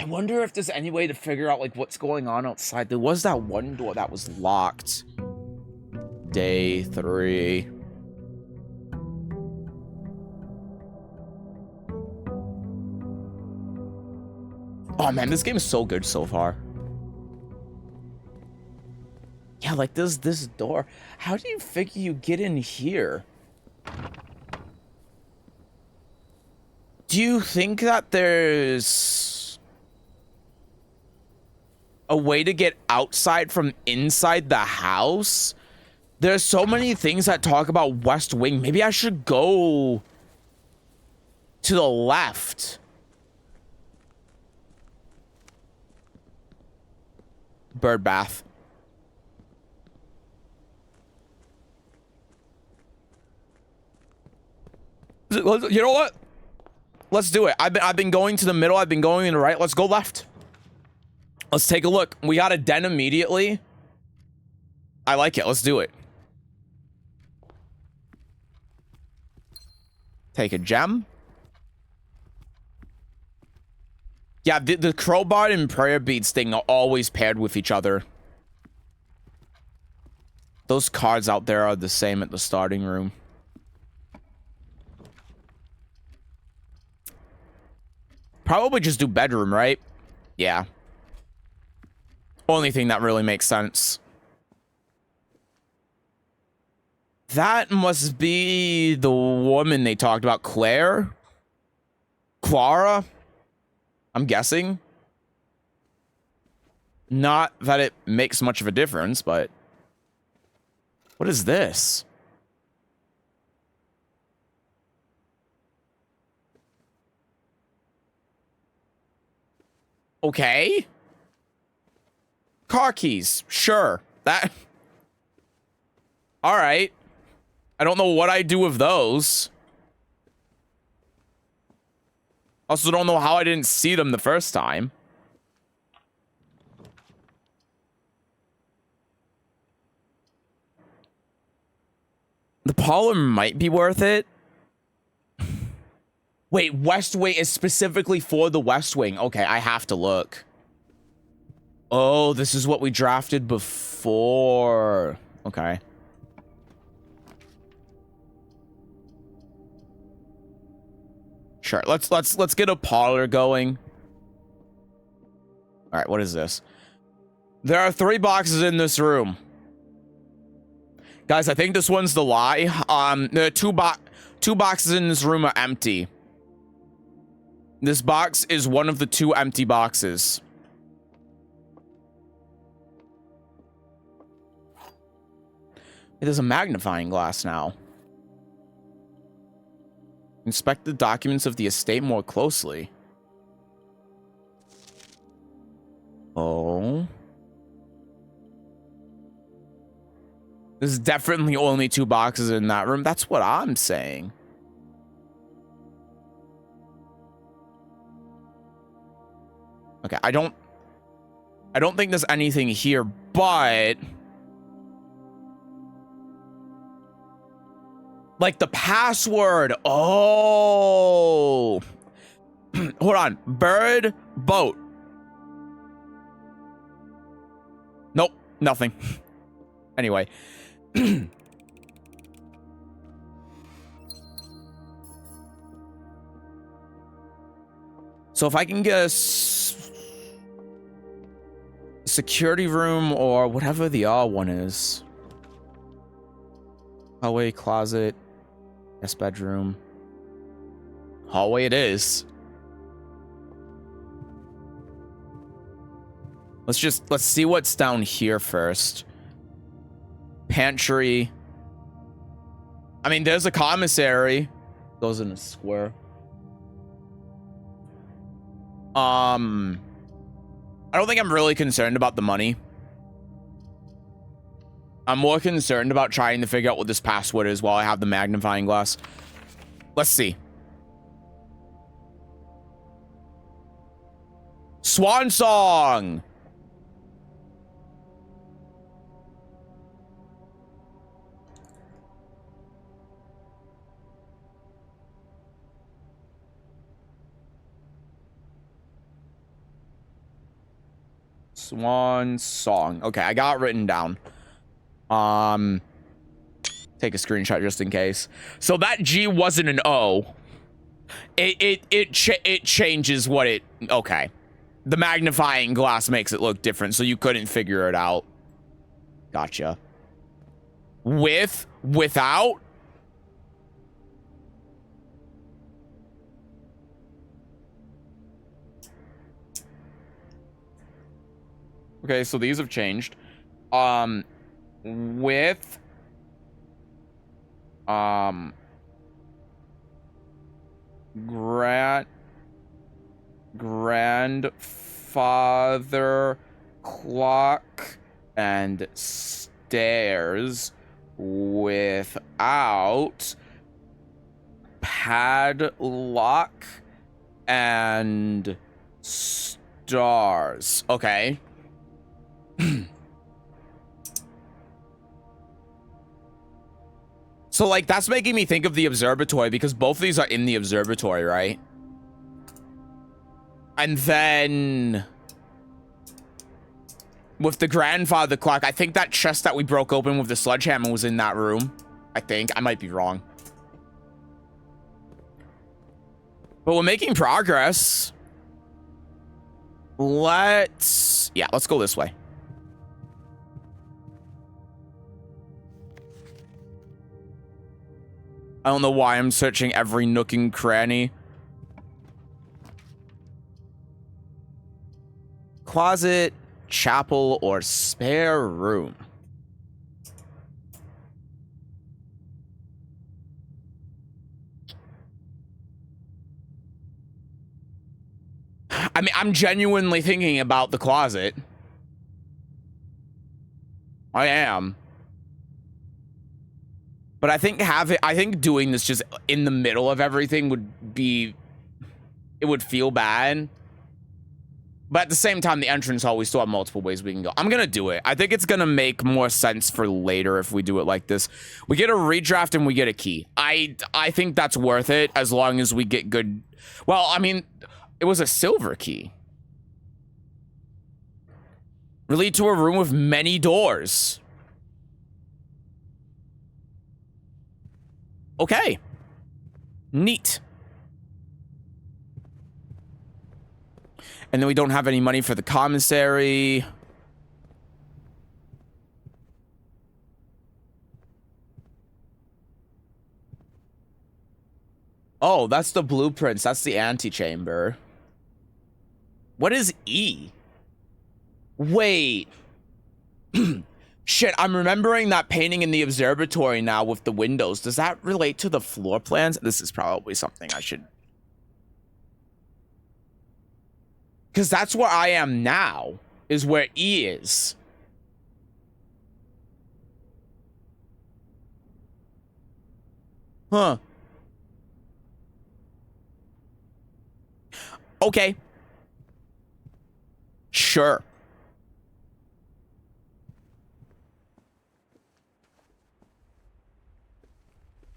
I wonder if there's any way to figure out, like, what's going on outside. There was that one door that was locked. Day 3. Oh, man, this game is so good so far. Yeah, like, this door. How do you figure you get in here? Do you think that there's a way to get outside from inside the house? There's so many things that talk about West Wing. Maybe I should go to the left. Bird bath. You know what? Let's do it. I've been going to the middle. I've been going to the right. Let's go left. Let's take a look. We got a den immediately. I like it. Let's do it. Take a gem. Yeah, the crowbar and prayer beads thing are always paired with each other. Those cards out there are the same at the starting room. Probably just do bedroom, right? Yeah. Only thing that really makes sense. That must be the woman they talked about, Claire? Clara? I'm guessing. Not that it makes much of a difference, but... What is this? Okay. Car keys. Sure. That... Alright. I don't know what I do with those. Also don't know how I didn't see them the first time. The parlor might be worth it. Wait, West Wing is specifically for the West Wing. Okay, I have to look. Oh, this is what we drafted before. Okay. Sure, let's get a parlor going. All right, what is this? There are 3 boxes in this room. Guys, I think this one's the lie. There are two boxes in this room are empty. This box is one of the 2 empty boxes. There's a magnifying glass now. Inspect the documents of the estate more closely. Oh. There's definitely only 2 boxes in that room. That's what I'm saying. Okay, I don't think there's anything here, but... Like the password. Oh. Hold on. Bird, boat. Nope, nothing. Anyway. So if I can get a security room or whatever the R one is. Hallway, closet, guest bedroom. Hallway it is. Let's see what's down here first. Pantry. I mean, there's a commissary. Goes in a square. I don't think I'm really concerned about the money. I'm more concerned about trying to figure out what this password is while I have the magnifying glass. Let's see. Swan song. Swan song. Okay, I got it written down. Take a screenshot just in case. So that G wasn't an O. It changes what it... Okay. The magnifying glass makes it look different, so you couldn't figure it out. Gotcha. Without? Okay, so these have changed. With... grandfather clock and stairs without padlock and stars. Okay. So, like, that's making me think of the observatory because both of these are in the observatory, right? And then with the grandfather clock, I think that chest that we broke open with the sledgehammer was in that room. I think. I might be wrong. But we're making progress. Let's go this way. I don't know why I'm searching every nook and cranny. Closet, chapel, or spare room. I mean, I'm genuinely thinking about the closet. I am. But I think doing this just in the middle of everything would be... It would feel bad. But at the same time, the entrance hall, we still have multiple ways we can go. I'm gonna do it. I think it's gonna make more sense for later if we do it like this. We get a redraft and we get a key. I think that's worth it as long as we get good... Well, I mean, it was a silver key. Lead to a room with many doors. Okay. Neat. And then we don't have any money for the commissary. Oh, that's the blueprints. That's the antechamber. What is E? Wait. Shit, I'm remembering that painting in the observatory now with the windows. Does that relate to the floor plans? This is probably something I should... Because that's where I am now, is where E is. Huh. Okay. Sure.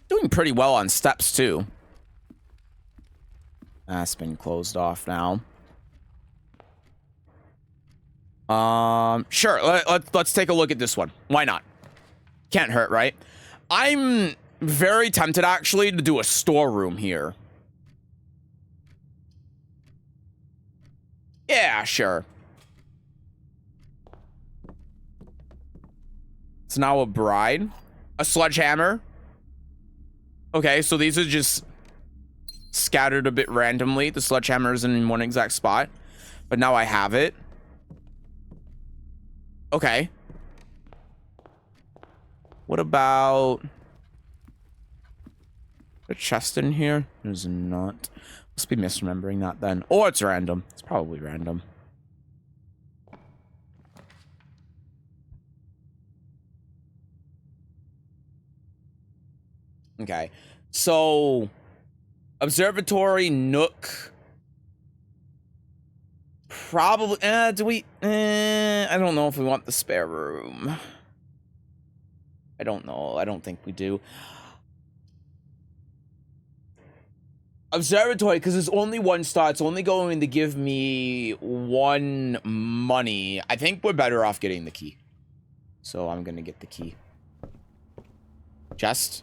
Doing pretty well on steps, too. That's been closed off now. Sure. Let's take a look at this one. Why not? Can't hurt, right? I'm very tempted, actually, to do a storeroom here. Yeah, sure. It's now a bride. A sledgehammer. Okay, so these are just scattered a bit randomly. The sledgehammer isn't in one exact spot. But now I have it. Okay. What about a chest in here? There's not. Must be misremembering that then. Or it's random. It's probably random. Okay. So, observatory, nook. Probably, do we, I don't know if we want the spare room. I don't know. I don't think we do. Observatory, because it's only 1 star. It's only going to give me 1 money. I think we're better off getting the key. So I'm going to get the key. Chest.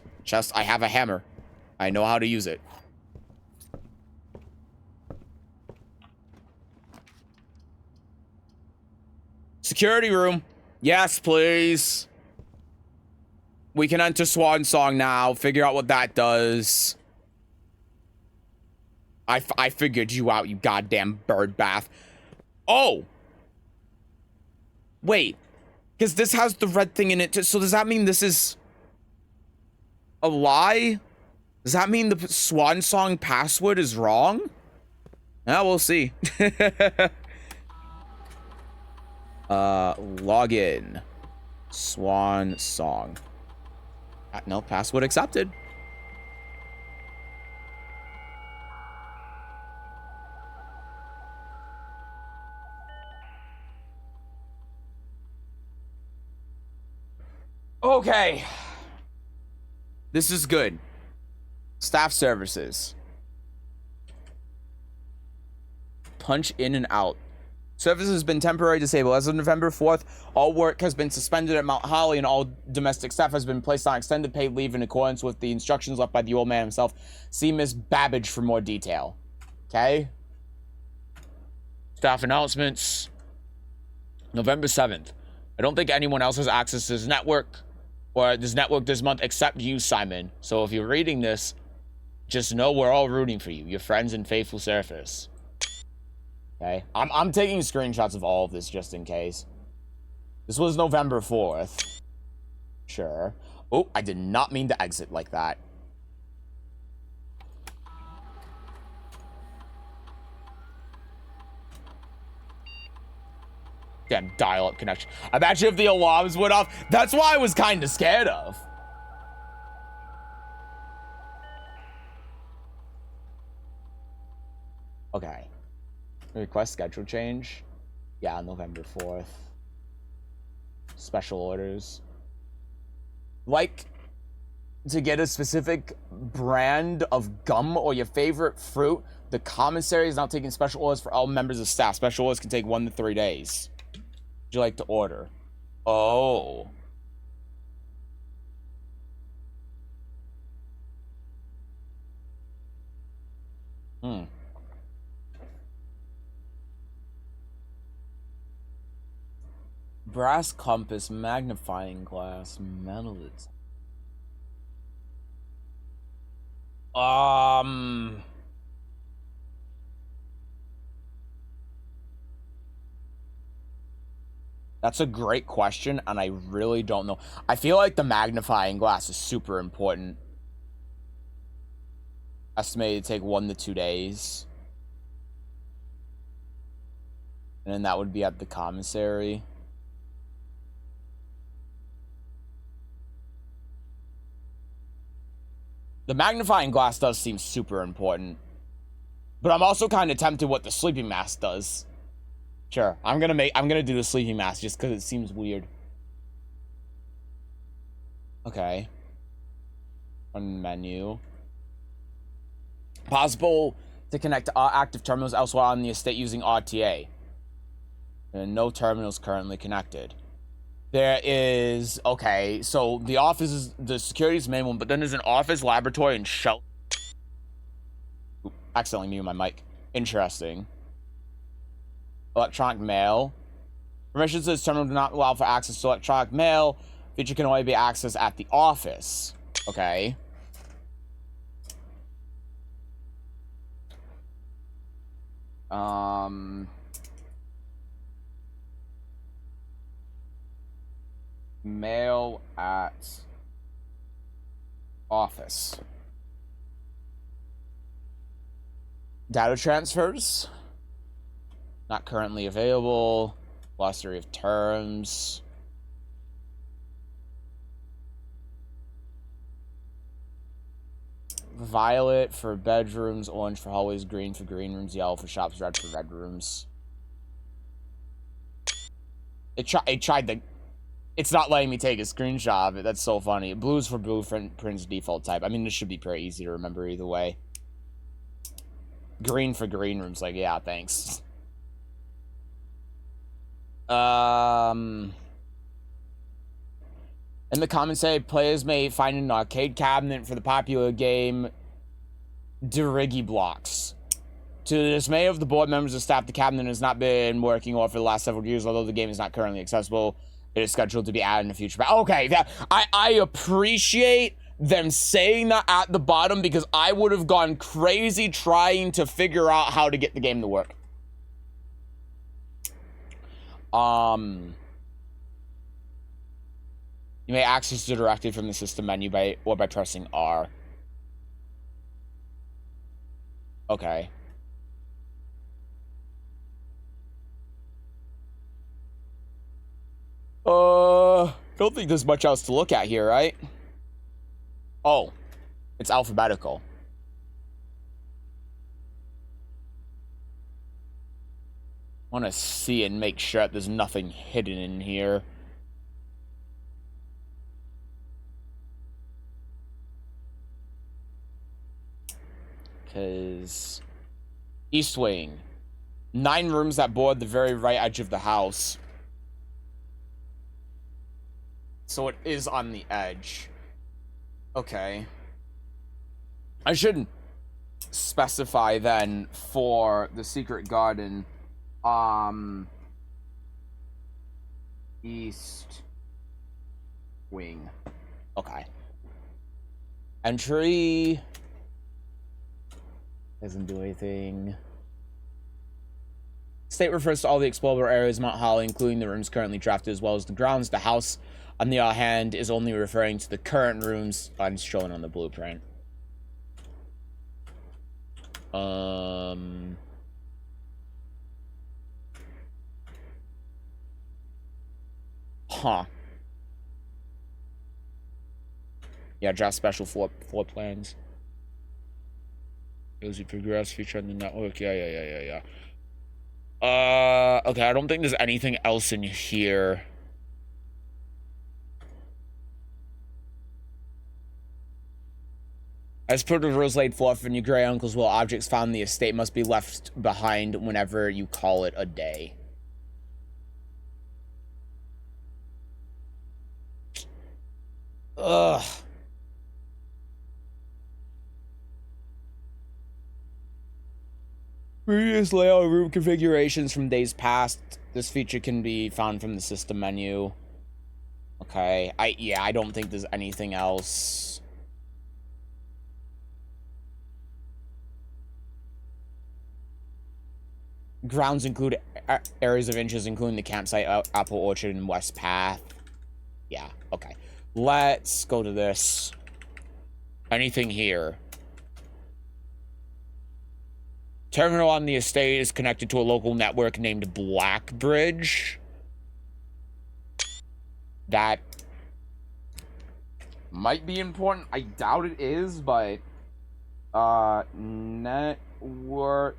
I have a hammer. I know how to use it. Security room. Yes, please. We can enter Swan Song now. Figure out what that does. I figured you out, you goddamn bird bath. Oh! Wait. Because this has the red thing in it. So does that mean this is a lie? Does that mean the Swan Song password is wrong? Yeah, we'll see. Login. Swan Song. No, password accepted. Okay. This is good. Staff services. Punch in and out. Service has been temporarily disabled. As of November 4th, all work has been suspended at Mount Holly and all domestic staff has been placed on extended paid leave in accordance with the instructions left by the old man himself. See Miss Babbage for more detail. Okay? Staff announcements. November 7th. I don't think anyone else has access to this network or this network this month except you, Simon. So if you're reading this, just know we're all rooting for you. Your friends and faithful surface. Okay, I'm taking screenshots of all of this just in case. This was November 4th. Sure. Oh, I did not mean to exit like that. Damn dial-up connection. Imagine if the alarms went off. That's why I was kind of scared of. Okay. Request schedule change. Yeah, November 4th. Special orders. Like to get a specific brand of gum or your favorite fruit, the commissary is now taking special orders for all members of staff. Special orders can take 1 to 3 days. Would you like to order? Oh. Brass compass, magnifying glass, metal. That's a great question, and I really don't know. I feel like the magnifying glass is super important. Estimated to take 1 to 2 days. And then that would be at the commissary. The magnifying glass does seem super important. But I'm also kind of tempted what the sleeping mask does. Sure, I'm gonna do the sleeping mask just because it seems weird. Okay. On menu. Possible to connect to active terminals elsewhere on the estate using RTA. And no terminals currently connected. There is, okay, so the office is, the security's main one, but then there's an office, laboratory, and shelter. Accidentally muted my mic. Interesting. Electronic mail. Permission to this terminal do not allow for access to electronic mail. Feature can only be accessed at the office. Okay. Mail at office. Data transfers. Not currently available. Glossary of terms. Violet for bedrooms, orange for hallways, green for green rooms, yellow for shops, red for red rooms. It tried to... It's not letting me take a screenshot of it. That's so funny. Blue is for blueprint's default type. I mean, this should be pretty easy to remember either way. Green for green room's like, yeah, thanks. In the comments say players may find an arcade cabinet for the popular game Dirigi Blocks. To the dismay of the board members and staff, the cabinet has not been working well for the last several years, although the game is not currently accessible. It is scheduled to be added in the future. Okay, I appreciate them saying that at the bottom, because I would have gone crazy trying to figure out how to get the game to work. You may access it directly from the system menu by pressing R. Okay. Don't think there's much else to look at here, right? Oh, it's alphabetical. Want to see and make sure there's nothing hidden in here. Because East Wing, 9 rooms that board the very right edge of the house. So it is on the edge. Okay. I should specify then for the secret garden, East Wing. Okay. Entry doesn't do anything. State refers to all the explorable areas of Mount Holly, including the rooms currently drafted, as well as the grounds. The house, on the other hand, is only referring to the current rooms shown on the blueprint. Huh. Yeah, draft special floor plans. As you progress, feature on the network. Yeah. Okay, I don't think there's anything else in here. As per the rules laid forth in your Grey Uncle's will, objects found in the estate must be left behind whenever you call it a day. Ugh. Previous layout room configurations from days past. This feature can be found from the system menu. Okay, I don't think there's anything else. Grounds include areas of interest, including the campsite, Apple Orchard, and West Path. Yeah, okay. Let's go to this. Anything here? Terminal on the estate is connected to a local network named Blackbridge. That might be important. I doubt it is, but network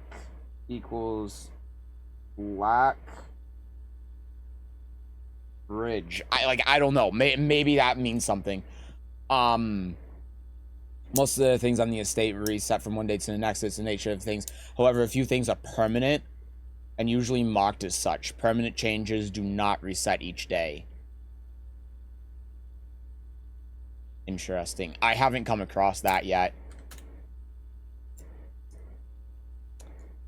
equals Black Bridge. I don't know. Maybe that means something. Most of the things on the estate reset from one day to the next. It's the nature of things. However, a few things are permanent and usually marked as such. Permanent changes do not reset each day. Interesting. I haven't come across that yet.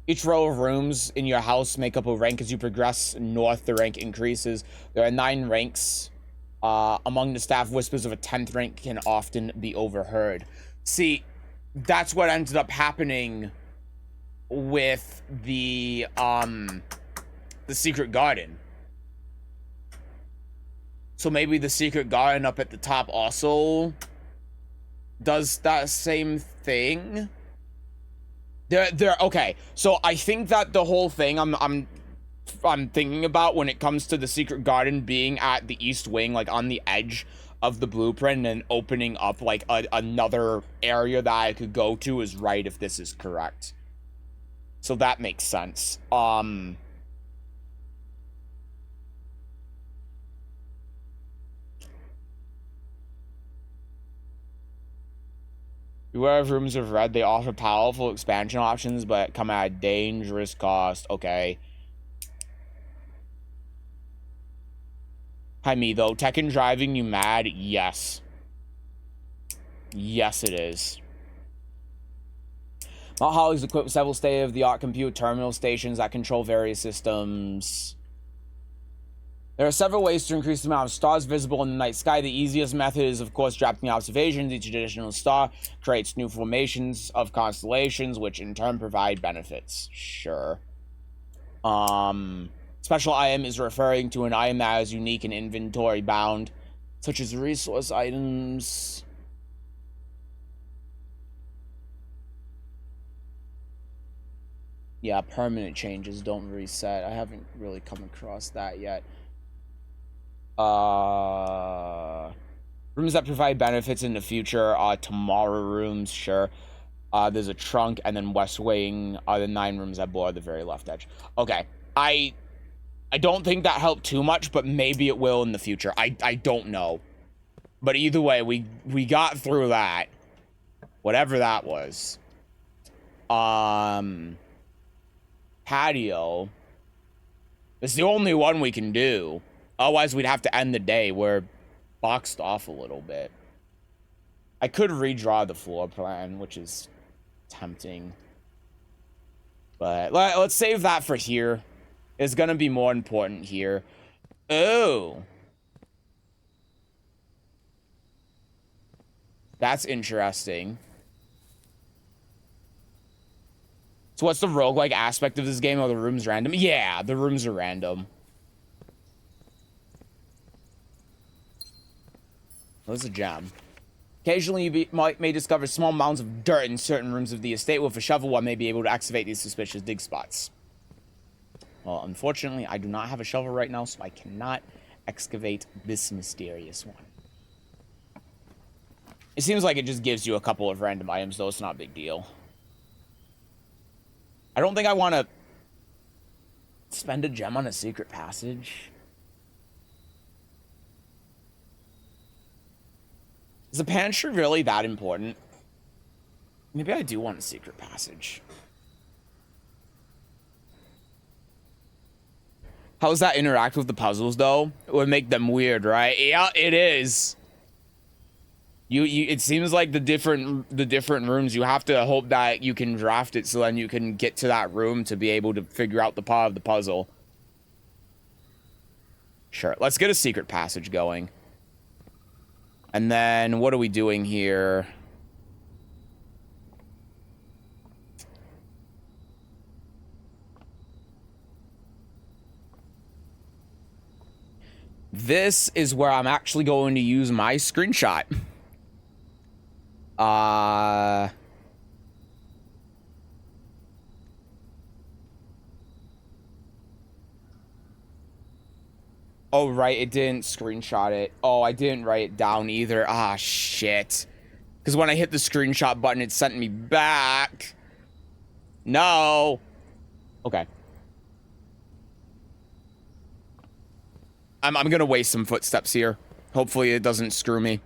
Each row of rooms in your house make up a rank. As you progress north, the rank increases. There are 9 ranks. Among the staff, whispers of a 10th rank can often be overheard. See, that's what ended up happening with the secret garden. So maybe the secret garden up at the top also does that same thing. Okay. So I think that the whole thing I'm thinking about when it comes to the secret garden being at the east wing, like on the edge of the blueprint and opening up like another area that I could go to is right, if this is correct. So that makes sense. Beware of rooms of red. They offer powerful expansion options, but come at a dangerous cost. Okay. Hi, me, though. Tech and driving you mad? Yes. Yes, it is. Mount Holly's equipped with several state-of-the-art computer terminal stations that control various systems. There are several ways to increase the amount of stars visible in the night sky. The easiest method is, of course, drafting observations. Each additional star creates new formations of constellations, which in turn provide benefits. Sure. Special item is referring to an item that is unique and inventory bound, such as resource items. Yeah, permanent changes don't reset. I haven't really come across that yet. Rooms that provide benefits in the future are tomorrow rooms, sure. There's a trunk, and then West Wing are the 9 rooms that blow at the very left edge. Okay, I don't think that helped too much, but maybe it will in the future. I don't know. But either way, we got through that. Whatever that was. Patio. It's the only one we can do. Otherwise, we'd have to end the day. We're boxed off a little bit. I could redraw the floor plan, which is tempting. But let's save that for here. It's gonna be more important here. Oh. That's interesting. So what's the roguelike aspect of this game? Are the rooms random? Yeah, the rooms are random. There's a gem. Occasionally, you may discover small mounds of dirt in certain rooms of the estate. With a shovel, one may be able to excavate these suspicious dig spots. Well, unfortunately, I do not have a shovel right now, so I cannot excavate this mysterious one. It seems like it just gives you a couple of random items, though. It's not a big deal. I don't think I want to spend a gem on a secret passage. Is the pantry really that important? Maybe I do want a secret passage. How does that interact with the puzzles, though? It would make them weird, right? Yeah, it is. It seems like the different rooms, you have to hope that you can draft it so then you can get to that room to be able to figure out the part of the puzzle. Sure, let's get a secret passage going. And then, what are we doing here? This is where I'm actually going to use my screenshot. Oh, right, it didn't screenshot it. Oh, I didn't write it down either. Ah, shit. Because when I hit the screenshot button, it sent me back. No. Okay. I'm gonna waste some footsteps here. Hopefully it doesn't screw me.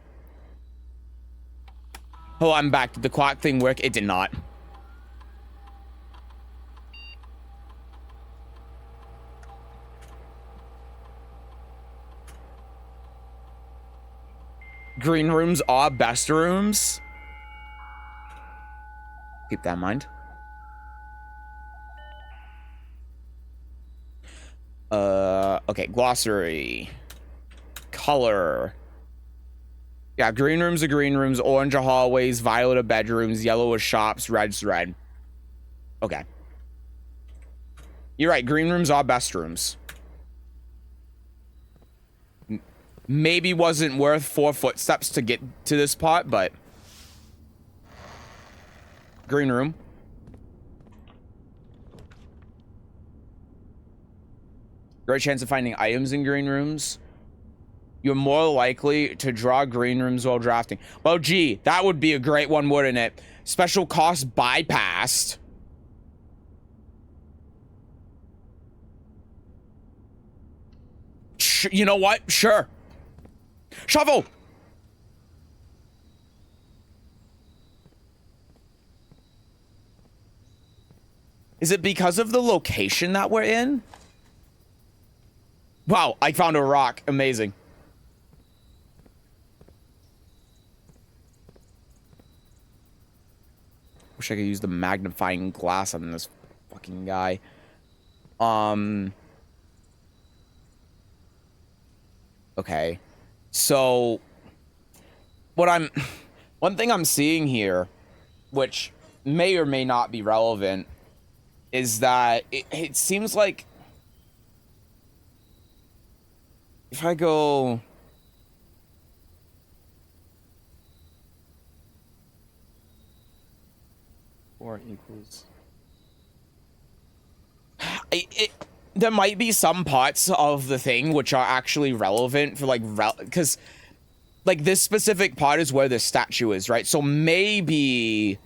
Oh, I'm back. Did the clock thing work? It did not. Green rooms are best rooms. Keep that in mind. Okay, glossary. Color. Yeah, green rooms are green rooms, orange are hallways, violet are bedrooms, yellow are shops, red's red. Okay. You're right, green rooms are best rooms. Maybe wasn't worth 4 footsteps to get to this part, but... Green room. Great chance of finding items in green rooms. You're more likely to draw green rooms while drafting. Well, gee, that would be a great one, wouldn't it? Special cost bypassed. You know what? Sure. Shovel! Is it because of the location that we're in? Wow, I found a rock. Amazing. Wish I could use the magnifying glass on this fucking guy. Okay. So one thing I'm seeing here, which may or may not be relevant, is that it seems like if I go 4 equals there might be some parts of the thing which are actually relevant for, like, because like this specific part is where the statue is, right? So maybe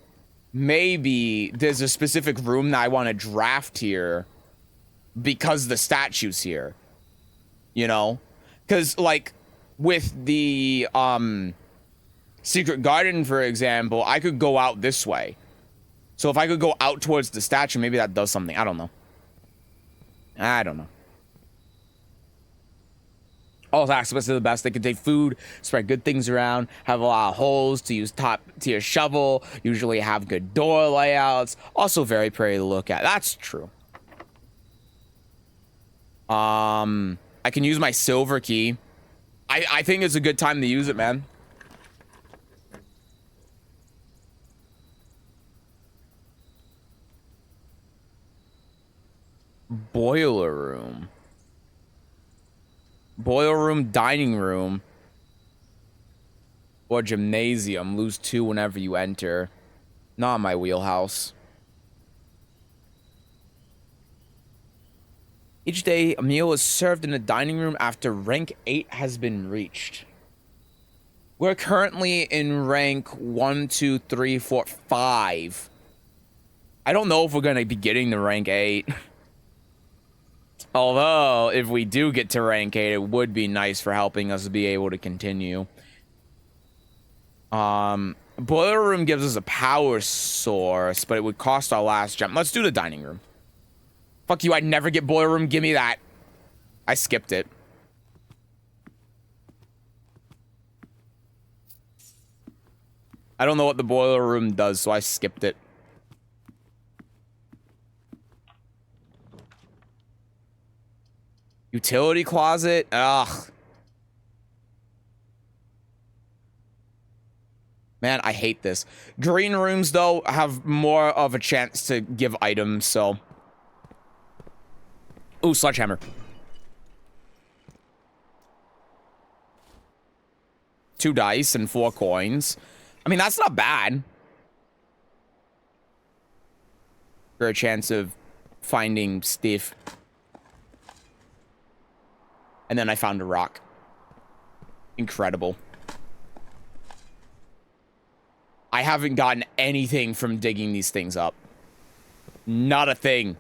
there's a specific room that I want to draft here because the statue's here, you know? Because, like, with the secret garden, for example, I could go out this way. So if I could go out towards the statue, maybe that does something. I don't know. All aspects are the best. They contain food, spread good things around, have a lot of holes to use top tier shovel, usually have good door layouts, also very pretty to look at. That's true. I can use my silver key. I think it's a good time to use it, man. Boiler room. Boiler room, dining room. Or gymnasium. Lose 2 whenever you enter. Not my wheelhouse. Each day, a meal is served in the dining room after rank 8 has been reached. We're currently in rank 1, 2, 3, 4, 5. I don't know if we're going to be getting to rank 8. Although, if we do get to rank 8, it would be nice for helping us be able to continue. Boiler room gives us a power source, but it would cost our last gem. Let's do the dining room. Fuck you, I'd never get boiler room. Give me that. I skipped it. I don't know what the boiler room does, so I skipped it. Utility closet? Ugh. Man, I hate this. Green rooms, though, have more of a chance to give items, so... Ooh, sledgehammer. 2 dice and 4 coins. I mean, that's not bad. For a chance of finding stuff. And then I found a rock. Incredible. I haven't gotten anything from digging these things up. Not a thing.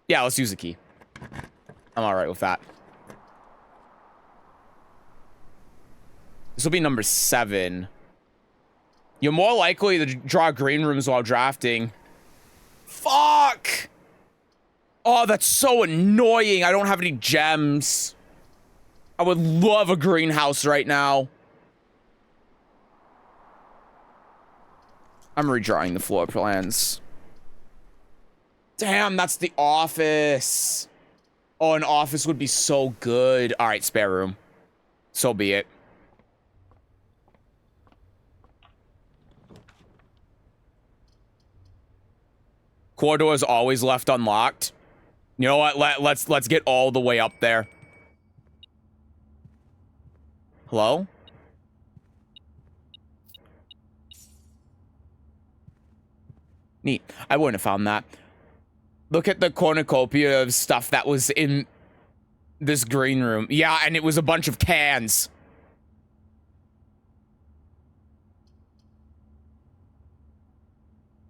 Yeah, let's use the key. I'm alright with that. This will be number 7. You're more likely to draw green rooms while drafting. Fuck! Oh, that's so annoying. I don't have any gems. I would love a greenhouse right now. I'm redrawing the floor plans. Damn, that's the office. Oh, an office would be so good. All right, spare room. So be it. Corridor is always left unlocked. You know what? Let's get all the way up there. Hello? Neat. I wouldn't have found that. Look at the cornucopia of stuff that was in this green room. Yeah, and it was a bunch of cans.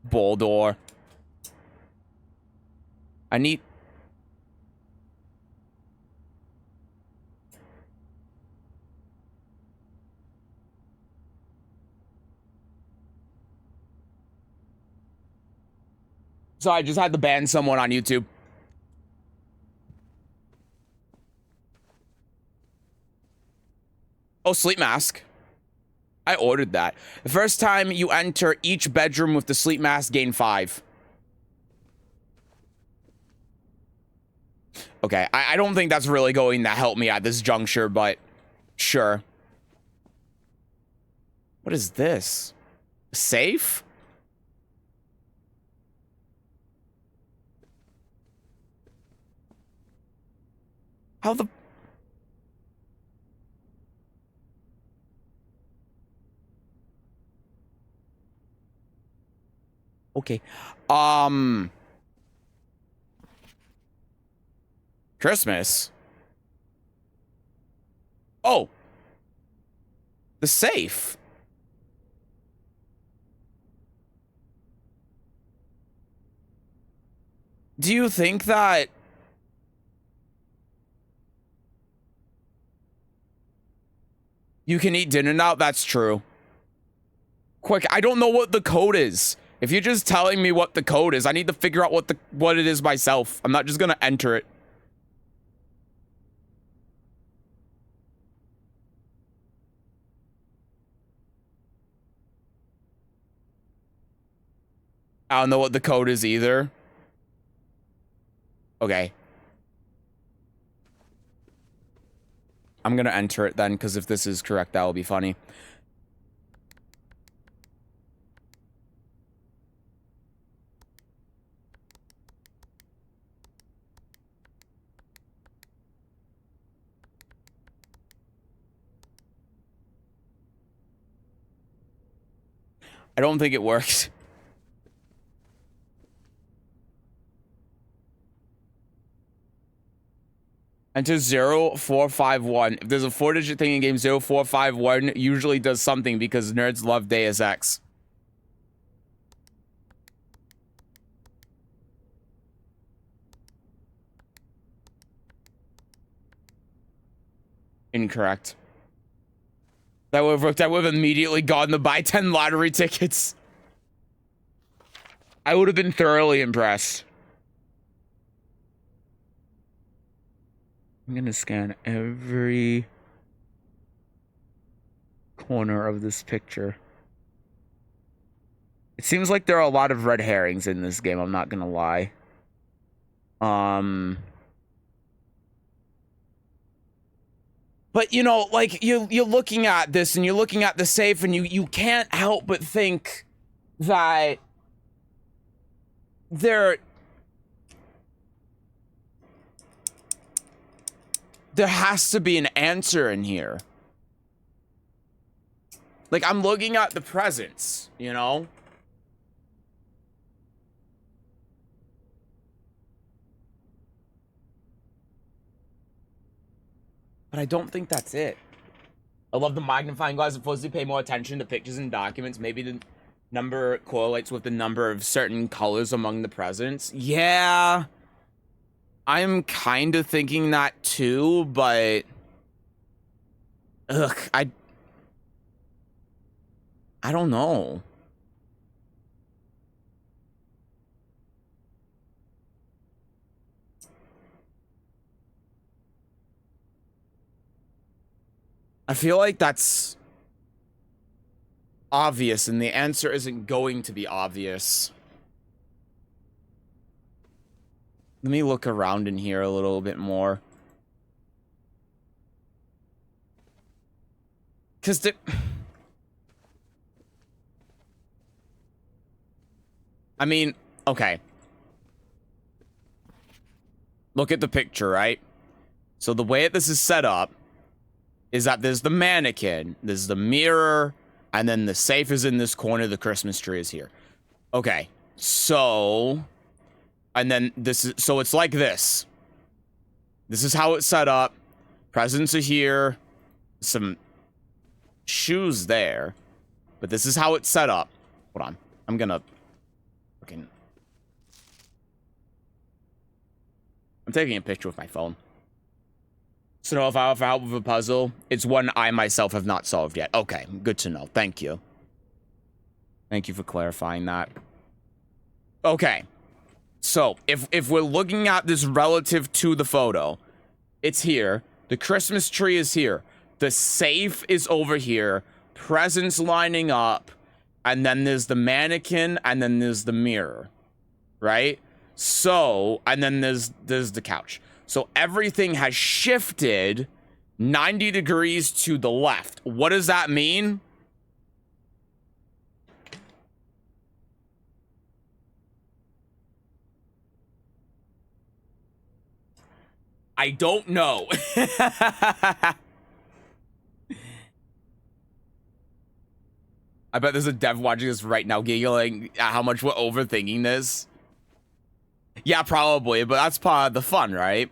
Boldor. I need... So I just had to ban someone on YouTube. Oh, sleep mask. I ordered that. The first time you enter each bedroom with the sleep mask, gain 5. Okay, I don't think that's really going to help me at this juncture, but sure. What is this? Safe? How the... Okay. Christmas? Oh. The safe. Do you think that... you can eat dinner now? That's true. Quick, I don't know what the code is. If you're just telling me what the code is, I need to figure out what it is myself. I'm not just gonna enter it. I don't know what the code is either. Okay. I'm gonna enter it then, because if this is correct, that will be funny. I don't think it works. Enter 0451. If there's a 4-digit thing in game 0451, usually does something because nerds love Deus Ex. Incorrect. That would have worked. I would have immediately gone to buy 10 lottery tickets. I would have been thoroughly impressed. I'm gonna scan every corner of this picture. It seems like there are a lot of red herrings in this game, I'm not gonna lie. But, you know, like, you're looking at this, and you're looking at the safe, and you can't help but think that there has to be an answer in here. Like, I'm looking at the presents, you know? But I don't think that's it. I love the magnifying glass. Supposed to pay more attention to pictures and documents. Maybe the number correlates with the number of certain colors among the presents. Yeah. I'm kind of thinking that too, but... ugh, I don't know. I feel like that's obvious, and the answer isn't going to be obvious. Let me look around in here a little bit more. Because I mean, okay. Look at the picture, right? So the way this is set up is that there's the mannequin, there's the mirror, and then the safe is in this corner, the Christmas tree is here. Okay, so... and then this is... so it's like this. This is how it's set up. Presents are here. Some shoes there. But this is how it's set up. Hold on. I'm gonna... fucking... I'm taking a picture with my phone. So if I have help with a puzzle, it's one I myself have not solved yet. Okay, good to know. Thank you. Thank you for clarifying that. Okay. So, if we're looking at this relative to the photo, it's here. The Christmas tree is here. The safe is over here. Presents lining up. And then there's the mannequin, and then there's the mirror. Right? So, and then there's the couch. So everything has shifted 90 degrees to the left. What does that mean? I don't know. I bet there's a dev watching this right now giggling at how much we're overthinking this. Yeah, probably, but that's part of the fun, right?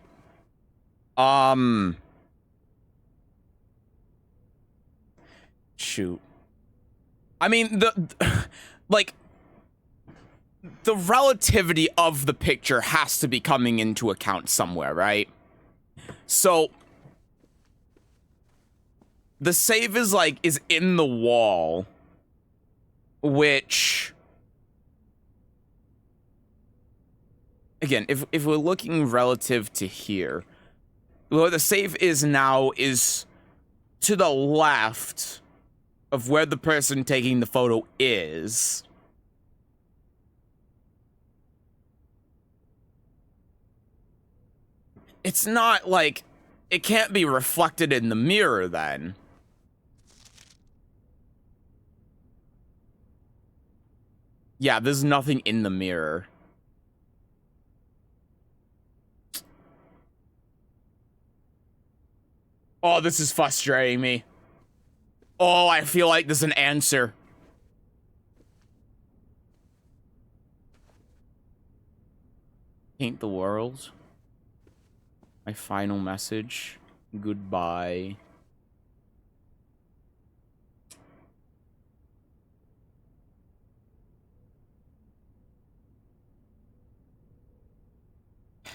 Shoot. I mean, like, the relativity of the picture has to be coming into account somewhere, right? So, the save is, like, is in the wall, which... Again, if we're looking relative to here, where the safe is now is to the left of where the person taking the photo is. It's not like, it can't be reflected in the mirror then. Yeah, there's nothing in the mirror. Oh, this is frustrating me. Oh, I feel like there's an answer. Paint the world. My final message. Goodbye. I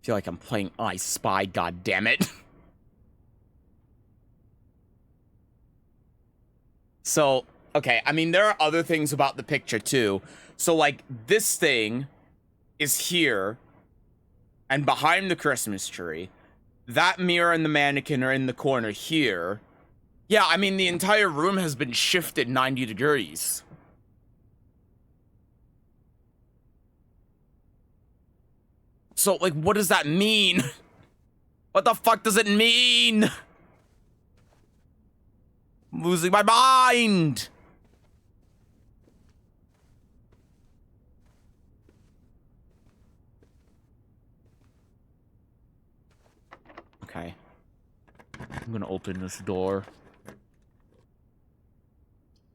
feel like I'm playing I Spy, goddammit. So, okay, I mean, there are other things about the picture, too. So, like, this thing is here and behind the Christmas tree. That mirror and the mannequin are in the corner here. Yeah, I mean, the entire room has been shifted 90 degrees. So, like, what does that mean? What the fuck does it mean? I'm losing my mind. Okay. I'm gonna open this door.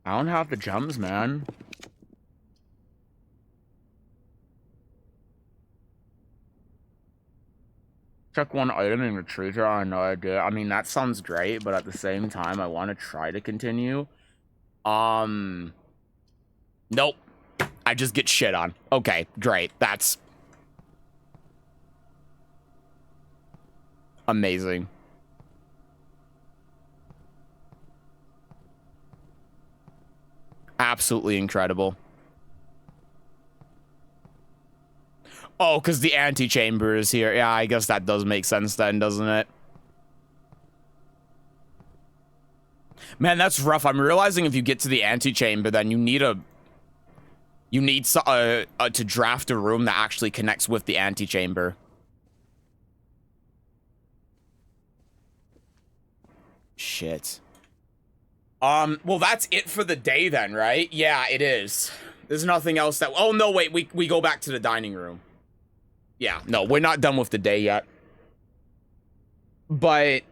I don't have the gems, man. Check one item in the treasure. I have no idea. I mean, that sounds great, but at the same time, I want to try to continue. Nope. I just get shit on. Okay, great. That's amazing. Absolutely incredible. Oh, because the antechamber is here. Yeah, I guess that does make sense then, doesn't it? Man, that's rough. I'm realizing if you get to the antechamber, then you need to draft a room that actually connects with the antechamber. Shit. Well, that's it for the day then, right? Yeah, it is. There's nothing else that... Oh, no, wait. We go back to the dining room. Yeah, no, we're not done with the day yet. But...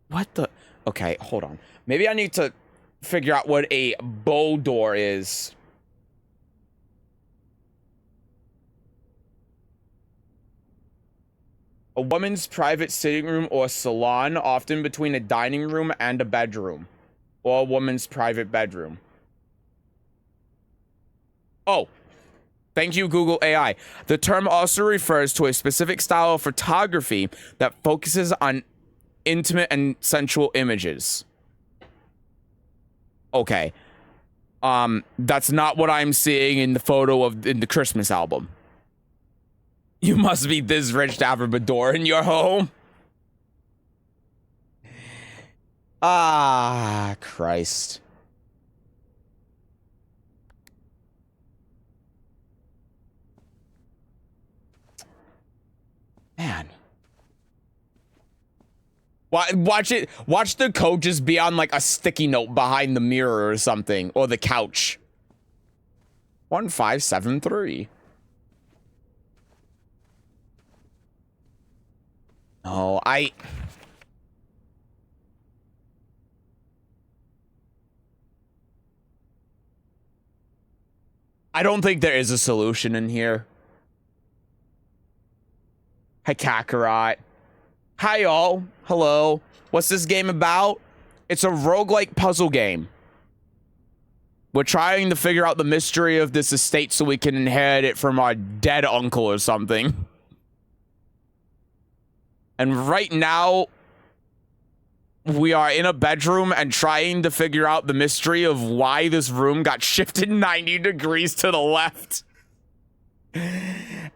What the... Okay, hold on. Maybe I need to figure out what a bow door is. A woman's private sitting room or salon, often between a dining room and a bedroom. Or a woman's private bedroom. Oh, thank you, Google AI. The term also refers to a specific style of photography that focuses on intimate and sensual images. Okay. That's not what I'm seeing in the photo in the Christmas album. You must be this rich to have a Bador in your home. Ah, Christ. Man. Watch it. Watch the code just be on like a sticky note behind the mirror or something, or the couch. 1573. No, I don't think there is a solution in here. Hi, Kakarot. Hi, y'all. Hello. What's this game about? It's a roguelike puzzle game. We're trying to figure out the mystery of this estate so we can inherit it from our dead uncle or something. And right now, we are in a bedroom and trying to figure out the mystery of why this room got shifted 90 degrees to the left.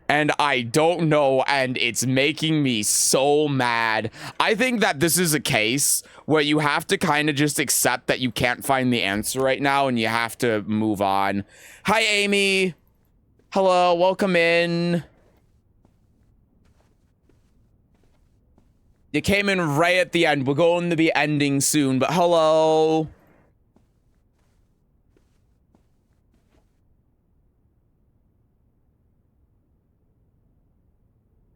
And I don't know, and it's making me so mad. I think that this is a case where you have to kind of just accept that you can't find the answer right now and you have to move on. Hi, Amy. Hello, welcome in. You came in right at the end. We're going to be ending soon, but hello.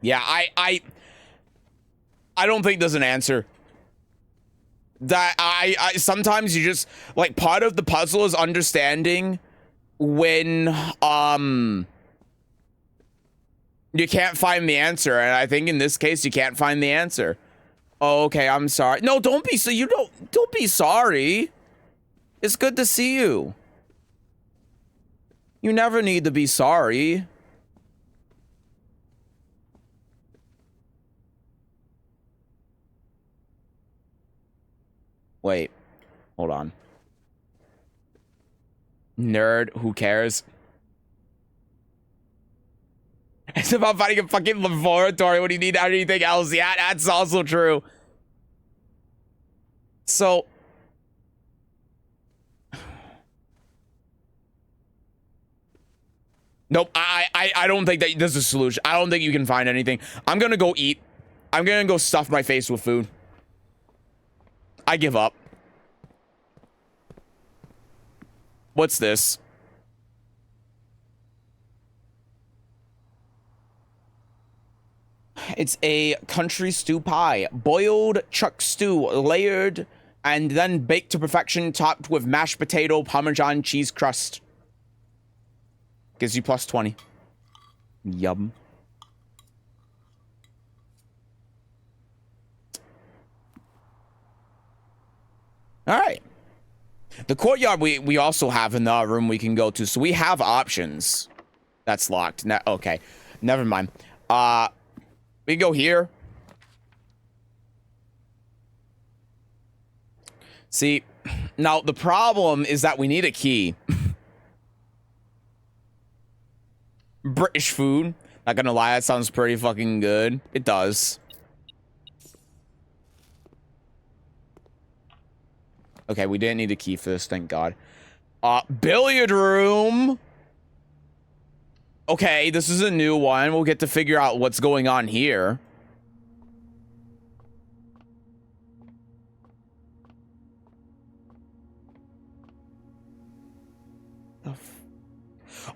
Yeah, I don't think there's an answer. That I sometimes you just like part of the puzzle is understanding when you can't find the answer, and I think in this case you can't find the answer. Oh, okay, I'm sorry. No, don't be so don't be sorry. It's good to see you. You never need to be sorry. Wait, hold on. Nerd, who cares? It's about finding a fucking laboratory when you need anything else. Yeah, that's also true. So... Nope, I don't think that there's a solution. I don't think you can find anything. I'm gonna go eat. I'm gonna go stuff my face with food. I give up. What's this? It's a country stew pie. Boiled chuck stew, layered, and then baked to perfection, topped with mashed potato, Parmesan cheese crust. Gives you plus 20. Yum. All right. The courtyard we also have another room we can go to, so we have options. That's locked. Okay, never mind. We can go here. See, now the problem is that we need a key. British food. Not gonna lie, that sounds pretty fucking good. It does. Okay, we didn't need a key for this, thank God. Billiard room. Okay, this is a new one. We'll get to figure out what's going on here.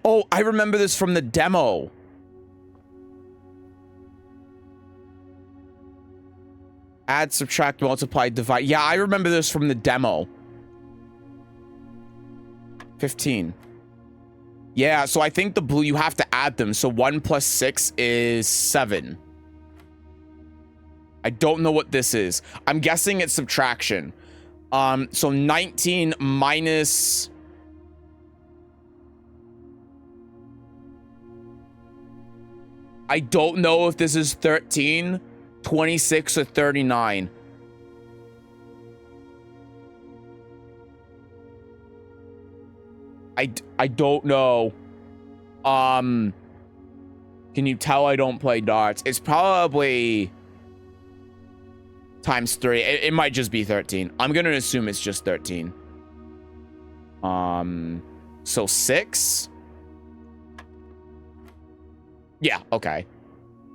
Oh, I remember this from the demo. Add, subtract, multiply, divide. Yeah, I remember this from the demo. 15. Yeah, so I think the blue, you have to add them. So 1 plus 6 is 7. I don't know what this is. I'm guessing it's subtraction. So 19 minus... I don't know if this is 13, 26, or 39. I don't know. Can you tell I don't play darts? It's probably times 3. It might just be 13. I'm gonna assume it's just 13. So 6. Yeah, okay.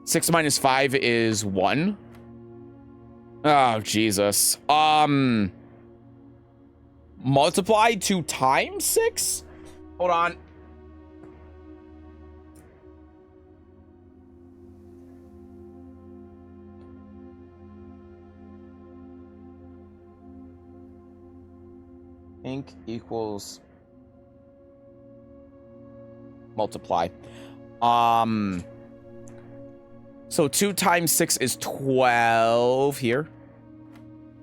6 minus 5 is 1. Oh, Jesus. Multiply 2 times 6? Hold on. Ink equals multiply. So 2 times 6 is 12 here.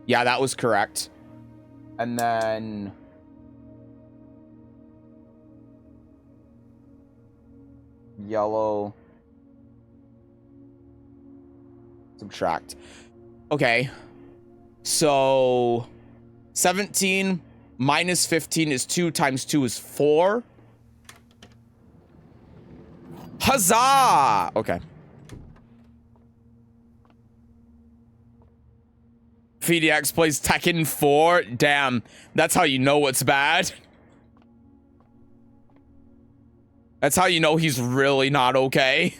Yeah, that was correct. And then yellow subtract. Okay. So 17 minus 15 is 2 times 2 is 4. Huzzah! Okay. VDX plays Tekken 4. Damn, that's how you know what's bad. That's how you know he's really not okay.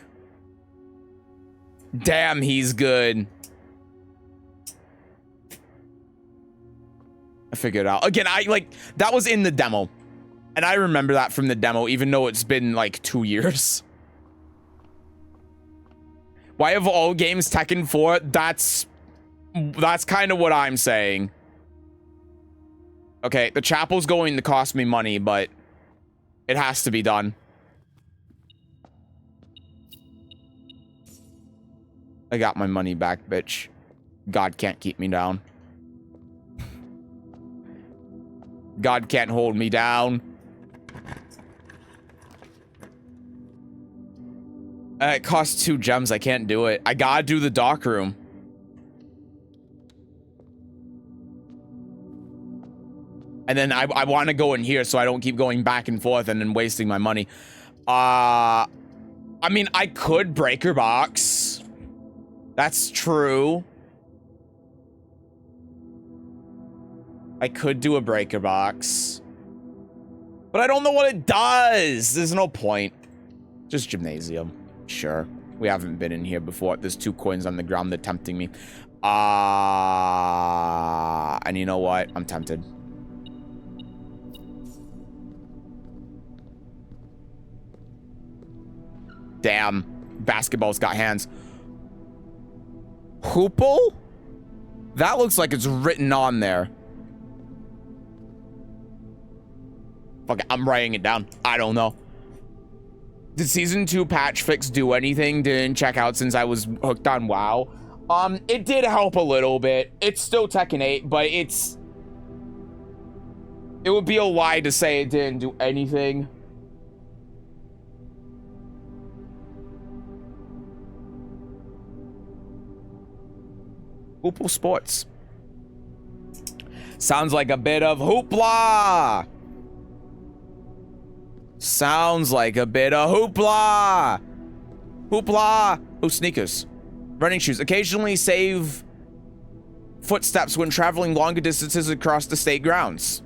Damn, he's good. I figured it out. Again, that was in the demo. And I remember that from the demo, even though it's been like 2 years. Why of all games Tekken 4? That's kind of what I'm saying. Okay, the chapel's going to cost me money, but it has to be done. I got my money back, bitch. God can't keep me down. God can't hold me down. It costs 2 gems. I can't do it. I gotta do the dock room. And then I want to go in here so I don't keep going back and forth and then wasting my money. I mean, I could breaker box. That's true. I could do a breaker box. But I don't know what it does. There's no point. Just gymnasium. Sure. We haven't been in here before. There's 2 coins on the ground. They're tempting me. And you know what? I'm tempted. Damn. Basketball's got hands. Hoople? That looks like it's written on there. Fuck it, I'm writing it down. I don't know. Did Season 2 patch fix do anything? Didn't check out since I was hooked on WoW. It did help a little bit. It's still Tekken 8, but it would be a lie to say it didn't do anything. Hoople Sports. Sounds like a bit of hoopla. Sounds like a bit of hoopla. Hoopla. Oh, sneakers. Running shoes. Occasionally save footsteps when traveling longer distances across the state grounds.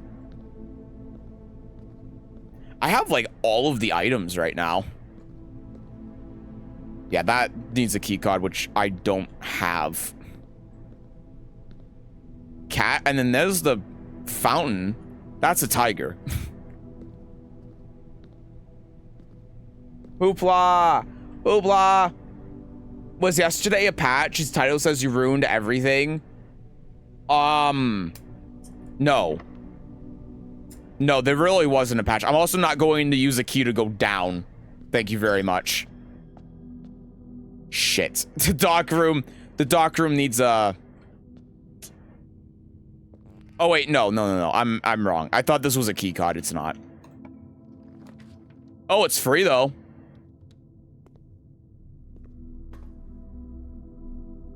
I have like all of the items right now. Yeah, that needs a key card, which I don't have. Cat, and then there's the fountain. That's a tiger. Hoopla! Hoopla! Was yesterday a patch? His title says you ruined everything. No. No, there really wasn't a patch. I'm also not going to use a key to go down. Thank you very much. Shit. The dock room needs a... Oh wait, no. I'm wrong. I thought this was a key card. It's not. Oh, it's free though.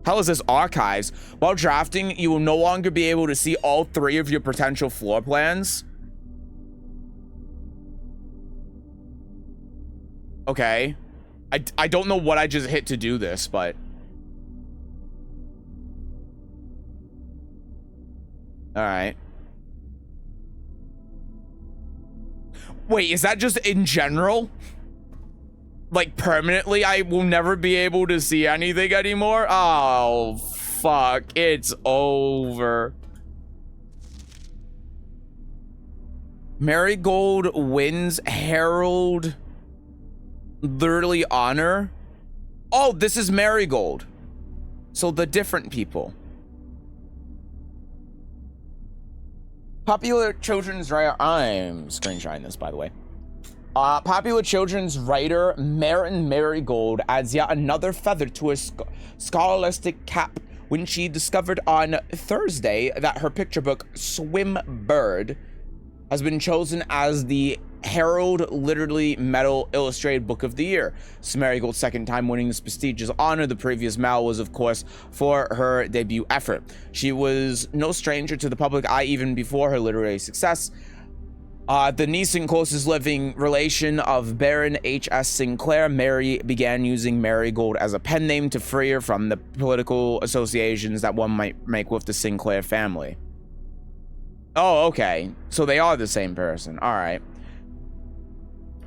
How is this archives? While drafting, you will no longer be able to see all 3 of your potential floor plans. Okay. I don't know what I just hit to do this, but... Alright. Wait, is that just in general? Like, permanently, I will never be able to see anything anymore? Oh, fuck. It's over. Marigold wins Herald literally honor. Oh, this is Marigold. So the different people. Popular children's writer. I'm screenshotting this, by the way. Popular children's writer Marin Marigold adds yet another feather to her scholastic cap when she discovered on Thursday that her picture book, Swim Bird, has been chosen as the Herald Literary Medal Illustrated Book of the Year. This is Marigold's second time winning this prestigious honor. The previous medal was, of course, for her debut effort. She was no stranger to the public eye even before her literary success. The niece and closest living relation of Baron H.S. Sinclair, Mary began using Marigold as a pen name to free her from the political associations that one might make with the Sinclair family. Oh, okay. So they are the same person. All right.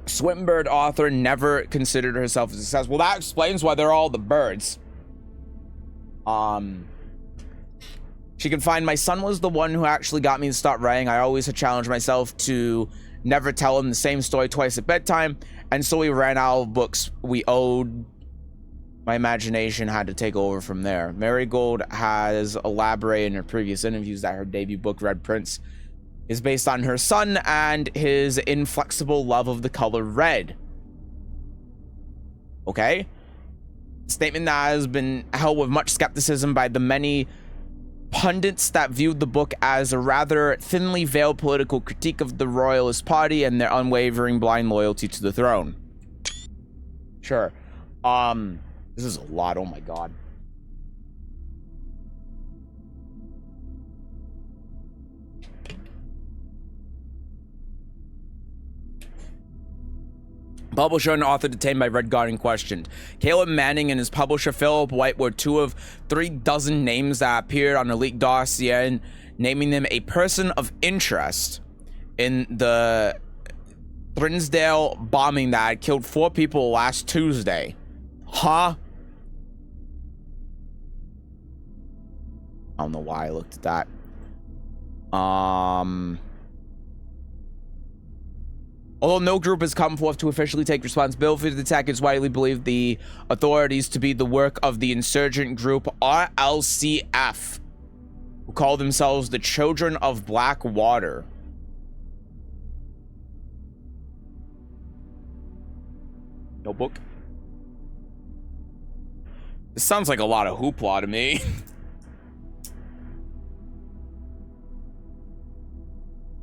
Swimbird author never considered herself a success. Well, that explains why they're all the birds. She can find, my son was the one who actually got me to start writing. I always had challenged myself to never tell him the same story twice at bedtime. And so we ran out of books we owed. My imagination had to take over from there. Marigold has elaborated in her previous interviews that her debut book, Red Prince, is based on her son and his inflexible love of the color red. Okay? A statement that has been held with much skepticism by the many pundits that viewed the book as a rather thinly veiled political critique of the Royalist Party and their unwavering blind loyalty to the throne. Sure. This is a lot. Oh my god. Publisher and author detained by Red Guardian questioned. Caleb Manning and his publisher Philip White were 2 of 3 dozen names that appeared on a leaked dossier, naming them a person of interest in the Thrinsdale bombing that had killed 4 people last Tuesday. Huh? I don't know why I looked at that. Although no group has come forth to officially take responsibility for the attack, it's widely believed the authorities to be the work of the insurgent group RLCF, who call themselves the Children of Blackwater. Notebook. This sounds like a lot of hoopla to me.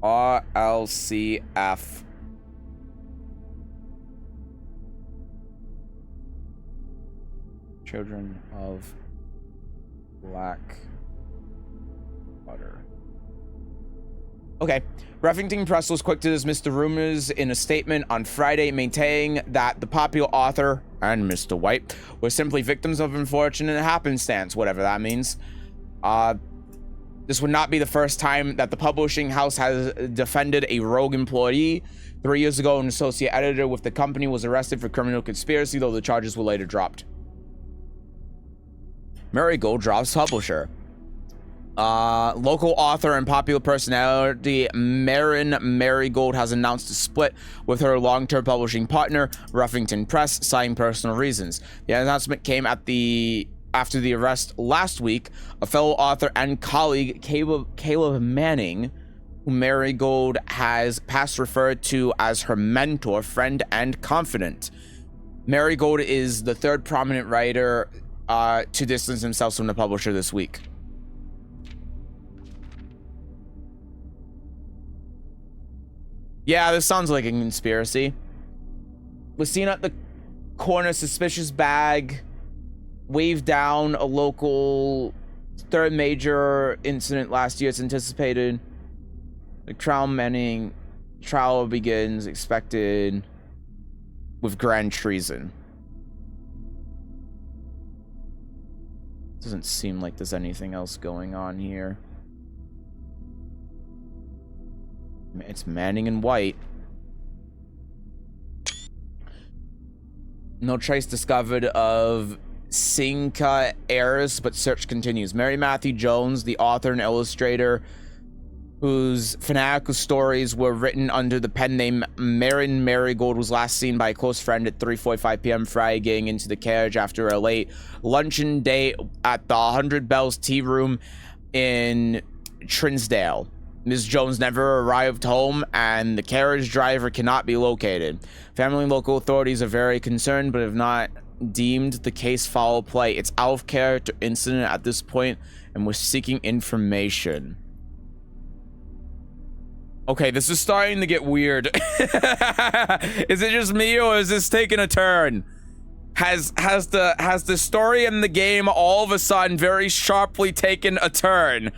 RLCF. Children of Blackwater. Okay. Reffington Press was quick to dismiss the rumors in a statement on Friday, maintaining that the popular author and Mr. White were simply victims of unfortunate happenstance, whatever that means. This would not be the first time that the publishing house has defended a rogue employee. 3 years ago, an associate editor with the company was arrested for criminal conspiracy, though the charges were later dropped. Marigold drops publisher. Local author and popular personality Marin Marigold has announced a split with her long-term publishing partner, Reffington Press, citing personal reasons. The announcement came after the arrest last week. A fellow author and colleague, Caleb Manning, who Marigold has past referred to as her mentor, friend, and confidant. Marigold is the 3rd prominent writer to distance themselves from the publisher this week. Yeah, this sounds like a conspiracy. Was seen at the corner, suspicious bag, waved down a local 3rd major incident last year. It's anticipated. The trial begins, expected with grand treason. Doesn't seem like there's anything else going on here. It's Manning and White. No trace discovered of Sinca heirs, but search continues. Mary Matthew Jones, the author and illustrator, whose fanatical stories were written under the pen name Marin Marigold, was last seen by a close friend at 3:45 p.m. Friday, getting into the carriage after a late luncheon date at the 100 Bells Tea Room in Trinsdale. Ms. Jones never arrived home, and the carriage driver cannot be located. Family and local authorities are very concerned, but have not deemed the case foul play. It's out of character incident at this point, and we're seeking information. Okay, this is starting to get weird. Is it just me, or is this taking a turn? Has the story in the game all of a sudden very sharply taken a turn?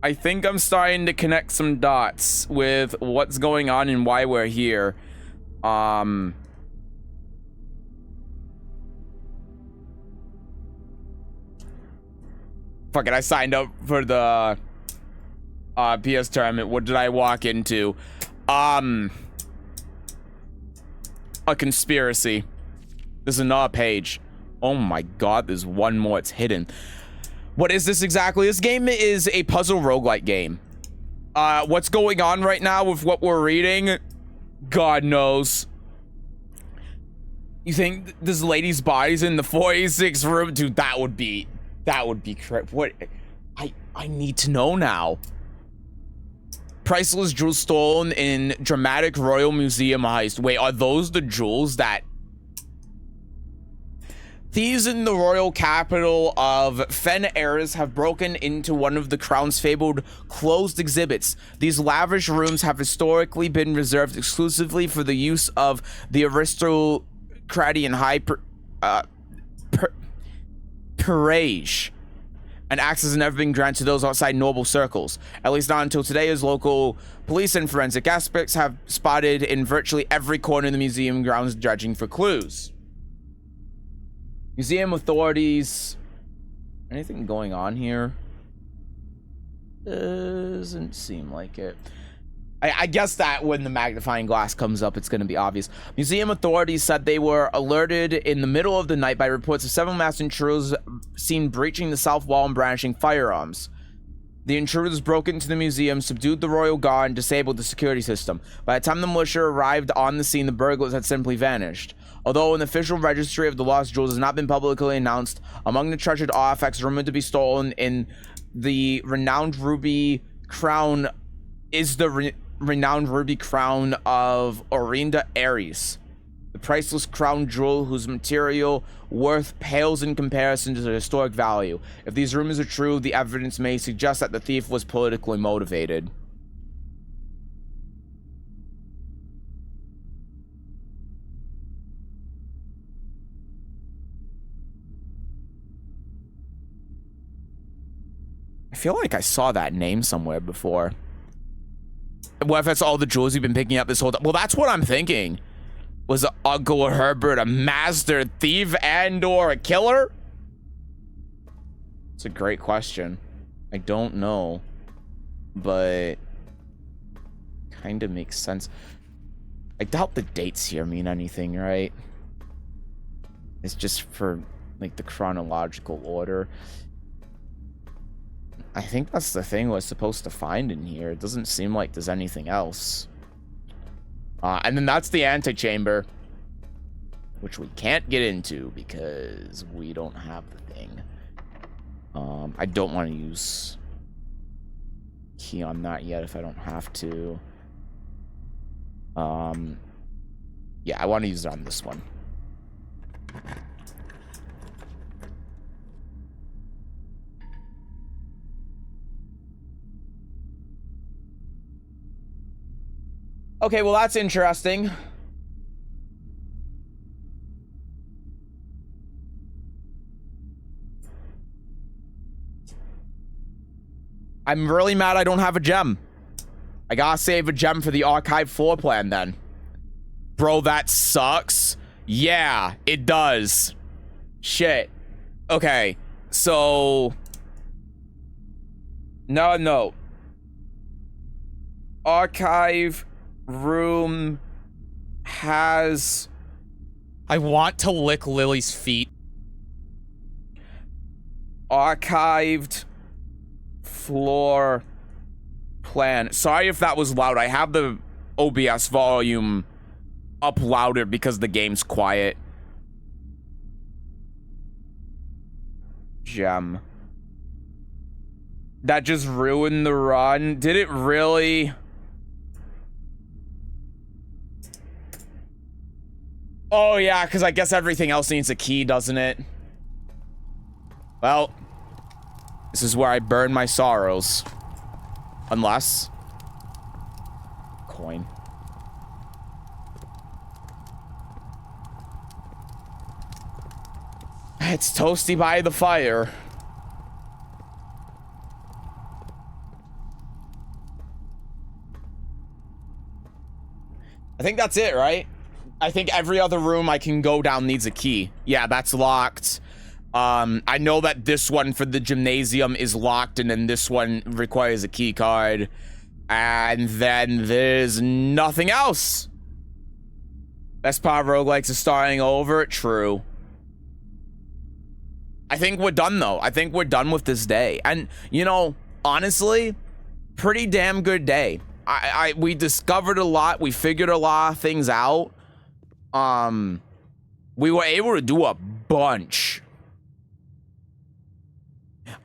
I think I'm starting to connect some dots with what's going on and why we're here. Fuck it, I signed up for the PS tournament. What did I walk into? A conspiracy. There's another page. Oh my god, there's one more. It's hidden. What is this exactly? This game is a puzzle roguelike game. What's going on right now with what we're reading? God knows. You think this lady's body's in the 486 room? Dude, that would be correct. What? I need to know now. Priceless jewels stolen in dramatic Royal Museum heist. Wait, are those the jewels that... Thieves in the royal capital of Fen Eris have broken into one of the crown's fabled closed exhibits. These lavish rooms have historically been reserved exclusively for the use of the aristocratic and high peerage, and access has never been granted to those outside noble circles. At least not until today, as local police and forensic aspects have spotted in virtually every corner of the museum grounds, dredging for clues. Museum authorities... Anything going on here? Doesn't seem like it. I guess that when the magnifying glass comes up, it's going to be obvious. Museum authorities said they were alerted in the middle of the night by reports of several masked intruders seen breaching the south wall and brandishing firearms. The intruders broke into the museum, subdued the royal guard, and disabled the security system. By the time the militia arrived on the scene, the burglars had simply vanished. Although an official registry of the lost jewels has not been publicly announced, among the treasured artifacts rumored to be stolen in the renowned ruby crown is the renowned ruby crown of Orinda Ares, the priceless crown jewel whose material worth pales in comparison to the historic value. If these rumors are true, the evidence may suggest that the thief was politically motivated. I feel like I saw that name somewhere before. What if that's all the jewels you've been picking up this whole time? Well, that's what I'm thinking. Was Uncle Herbert a master thief and or a killer? It's a great question. I don't know. But... kind of makes sense. I doubt the dates here mean anything, right? It's just for, like, the chronological order. I think that's the thing we're supposed to find in here. It doesn't seem like there's anything else. And then that's the antechamber, which we can't get into because we don't have the thing. I don't want to use key on that yet if I don't have to. Yeah, I want to use it on this one. Okay, well, that's interesting. I'm really mad I don't have a gem. I gotta save a gem for the archive floor plan then. Bro, that sucks. Yeah, it does. Shit. Okay, so... No. Archive room has... I want to lick Lily's feet. Archived floor plan. Sorry if that was loud. I have the OBS volume up louder because the game's quiet. Gem. That just ruined the run. Did it really? Oh yeah, because I guess everything else needs a key, doesn't it? Well, this is where I burn my sorrows. Unless... Coin. It's toasty by the fire. I think that's it, right? I think every other room I can go down needs a key. Yeah, that's locked. I know that this one for the gymnasium is locked, and then this one requires a key card. And then there's nothing else. Best part of roguelikes is starting over. True. I think we're done, though. I think we're done with this day. And, you know, honestly, pretty damn good day. We discovered a lot. We figured a lot of things out. We were able to do a bunch.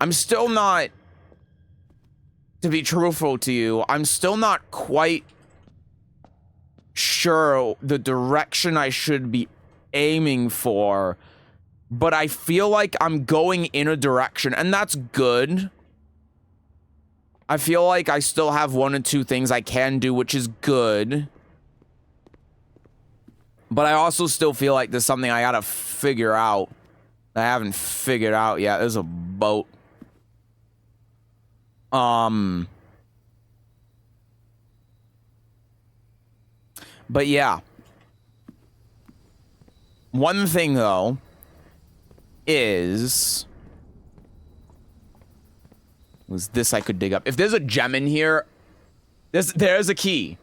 I'm still not, to be truthful to you, I'm still not quite sure the direction I should be aiming for, but I feel like I'm going in a direction, and that's good. I feel like I still have one or two things I can do, which is good. But I also still feel like there's something I gotta figure out that I haven't figured out yet. There's a boat. But yeah. One thing, though, is... was this I could dig up. If there's a gem in here, there's a key.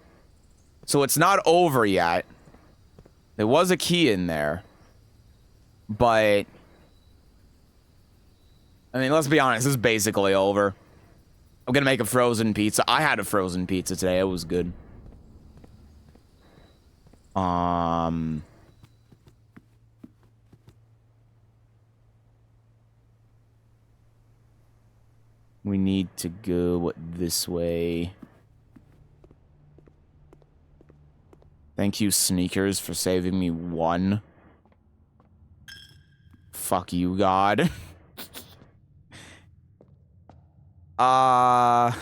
So it's not over yet. There was a key in there. But... I mean, let's be honest, this is basically over. I'm gonna make a frozen pizza. I had a frozen pizza today. It was good. We need to go this way. Thank you, Sneakers, for saving me one. Fuck you, God. I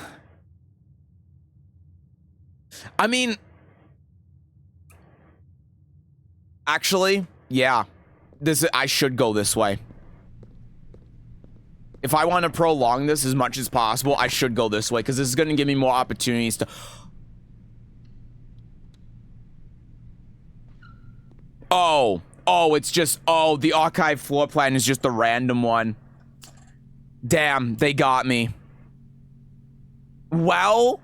mean... actually, yeah. I should go this way. If I want to prolong this as much as possible, I should go this way, because this is going to give me more opportunities to... Oh, it's just... oh, the archive floor plan is just a random one. Damn, they got me. Well,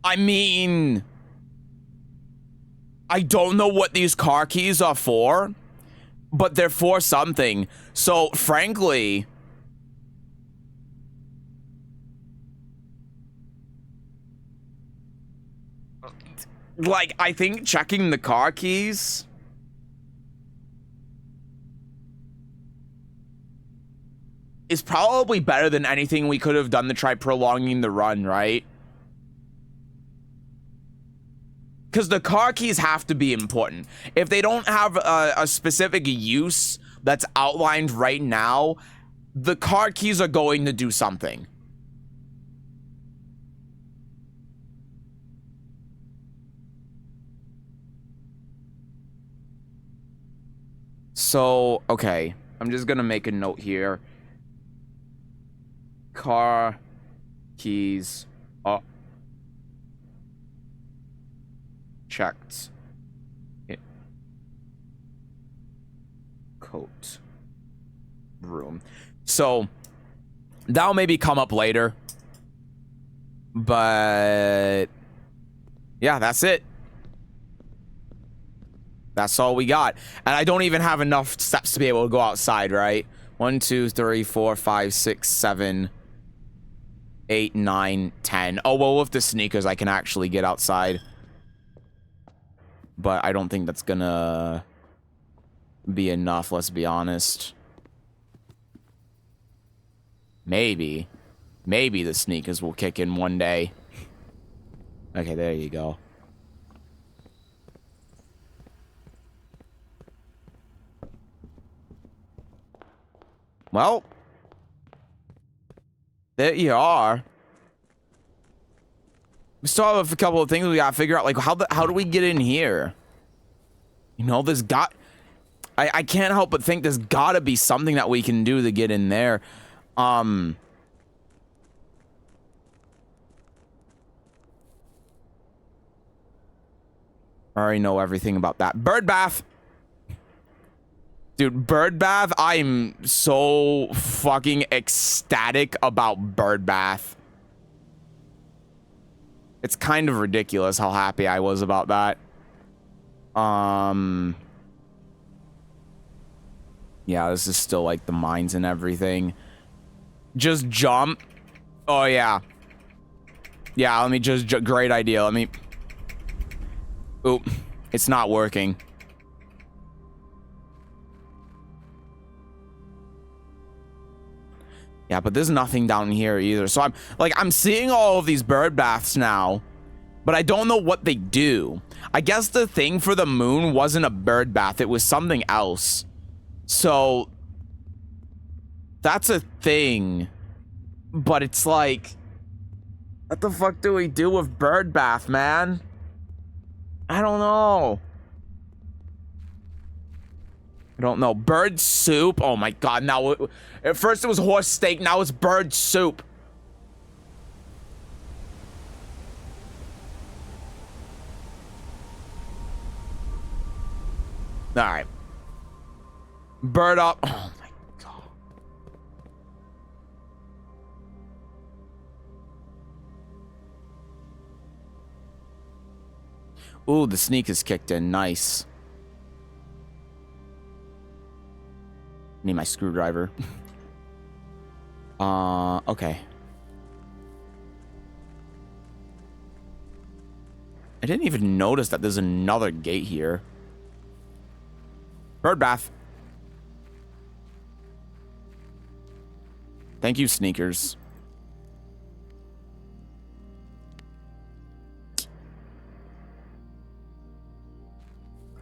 I mean... I don't know what these car keys are for, but they're for something. So, frankly... like, I think checking the car keys... is probably better than anything we could have done to try prolonging the run, right? Because the car keys have to be important. If they don't have a specific use that's outlined right now, the car keys are going to do something. So, okay. I'm just gonna make a note here. Car Keys. Oh. Checked. Coat. Room. So, that'll maybe come up later. But... yeah, that's it. That's all we got. And I don't even have enough steps to be able to go outside, right? 1, 2, 3, 4, 5, 6, 7, 8, 9, 10. Oh, well, with the sneakers, I can actually get outside. But I don't think that's gonna be enough, let's be honest. Maybe. Maybe the sneakers will kick in one day. Okay, there you go. Well, there you are. We still have a couple of things we gotta figure out. Like, how do we get in here? You know, there's got... I can't help but think there's gotta be something that we can do to get in there. I already know everything about that. Bird bath! Dude, bird bath, I'm so fucking ecstatic about bird bath. It's kind of ridiculous how happy I was about that. Yeah, this is still like the mines and everything. Just jump. Oh, yeah. Yeah, let me just... great idea. Let me... oop. It's not working. Yeah, but there's nothing down here either. So I'm seeing all of these bird baths now, but I don't know what they do. I guess the thing for the moon wasn't a bird bath. It was something else. So that's a thing. But it's like, what the fuck do we do with bird bath, man? I don't know. I don't know. Bird soup? Oh my god, now... at first it was horse steak, now it's bird soup. Alright. Bird up. Oh my god. Ooh, the sneak is kicked in. Nice. Need my screwdriver. Okay. I didn't even notice that there's another gate here. Bird bath. Thank you, sneakers.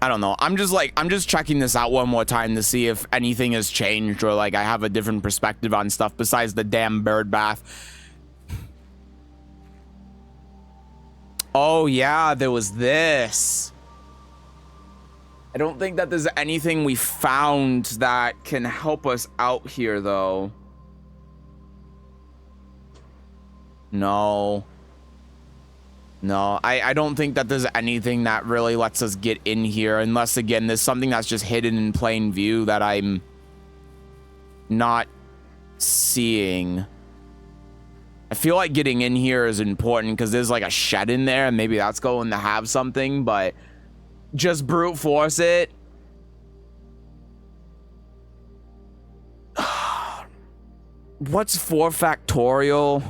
I don't know. I'm just checking this out one more time to see if anything has changed or like I have a different perspective on stuff besides the damn bird bath. Oh yeah, there was this. I don't think that there's anything we found that can help us out here though. No. No, I don't think that there's anything that really lets us get in here, unless, again, there's something that's just hidden in plain view that I'm not seeing. I feel like getting in here is important because there's like a shed in there, and maybe that's going to have something, but just brute force it. What's 4 factorial?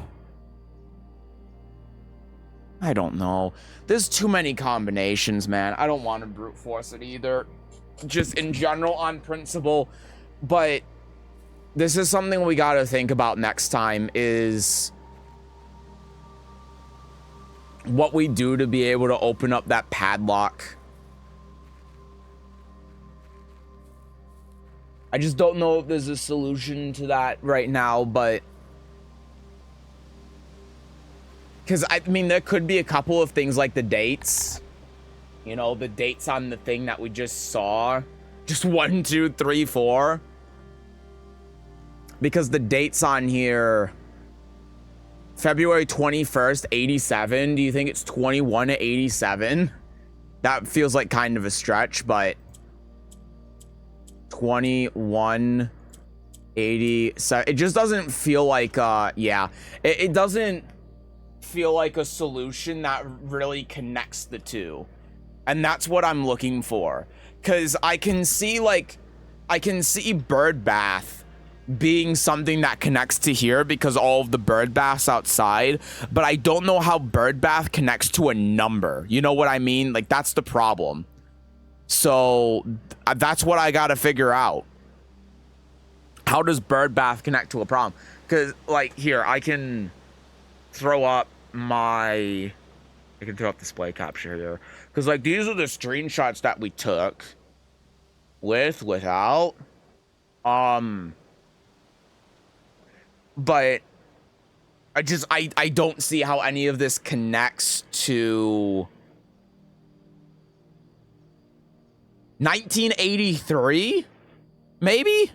I don't know. There's too many combinations, man. I don't want to brute force it either. Just in general, on principle. But this is something we got to think about next time, is what we do to be able to open up that padlock. I just don't know if there's a solution to that right now, but... because, I mean, there could be a couple of things like the dates. You know, the dates on the thing that we just saw. Just 1, 2, 3, 4. Because the dates on here February 21st, 87. Do you think it's 21 to 87? That feels like kind of a stretch, but 21 87. It just doesn't feel like yeah. It doesn't feel like a solution that really connects the two. And that's what I'm looking for. Cause I can see bird bath being something that connects to here because all of the bird baths outside, but I don't know how bird bath connects to a number. You know what I mean? Like, that's the problem. So that's what I gotta figure out. How does bird bath connect to a problem? Because, like, here, I can throw up display capture here. Because, like, these are the screenshots that we took. Without. But I don't see how any of this connects to 1983? Maybe?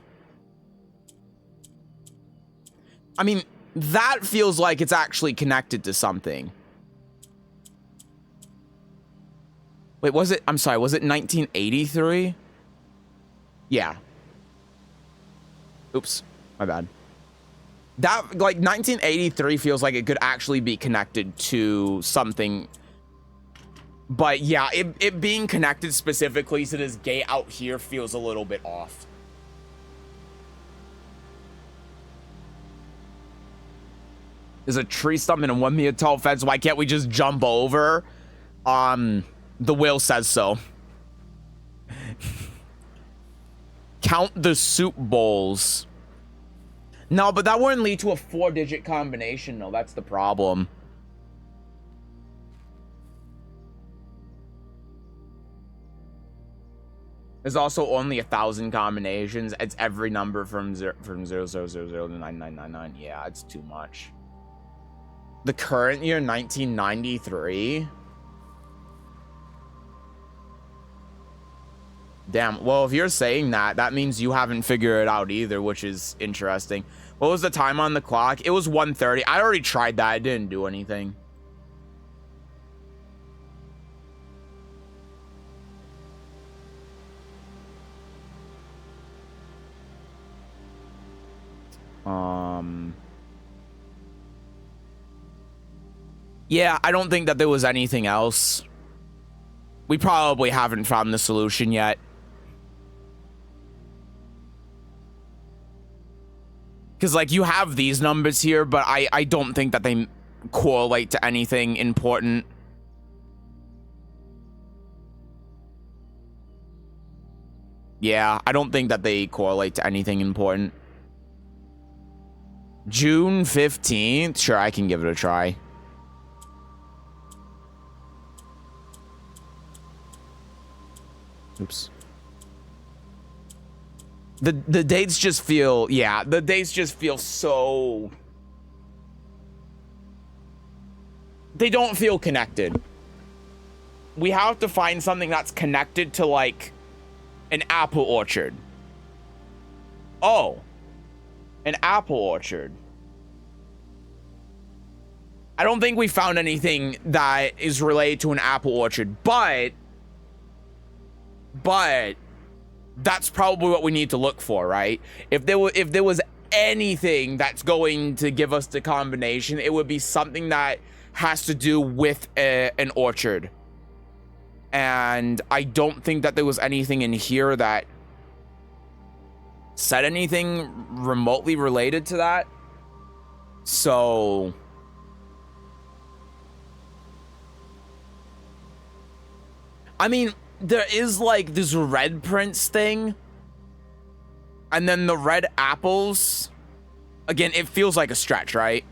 I mean, that feels like it's actually connected to something. Wait, was it 1983? Yeah. Oops, my bad. That, like, 1983 feels like it could actually be connected to something. But yeah, it being connected specifically to this gate out here feels a little bit off. There's a tree stump and a 1 meter tall fence. Why can't we just jump over? The will says so. Count the soup bowls. No, but that wouldn't lead to a 4-digit combination. No, that's the problem. There's also only 1,000 combinations. It's every number from 0000 to 9999. Yeah, it's too much. The current year, 1993. Damn. Well, if you're saying that, that means you haven't figured it out either, which is interesting. What was the time on the clock? It was 1:30. I already tried that. It didn't do anything. Yeah, I don't think that there was anything else. We probably haven't found the solution yet. Because, like, you have these numbers here, but I don't think that they correlate to anything important. Yeah, I don't think that they correlate to anything important. June 15th? Sure, I can give it a try. Oops. The dates just feel, yeah, the dates just feel so... They don't feel connected. We have to find something that's connected to, like, an apple orchard. Oh. An apple orchard. I don't think we found anything that is related to an apple orchard, but that's probably what we need to look for, right? If there was anything that's going to give us the combination, it would be something that has to do with an orchard. And I don't think that there was anything in here that said anything remotely related to that. So I mean, there is, like, this red prince thing. And then the red apples. Again, it feels like a stretch, right?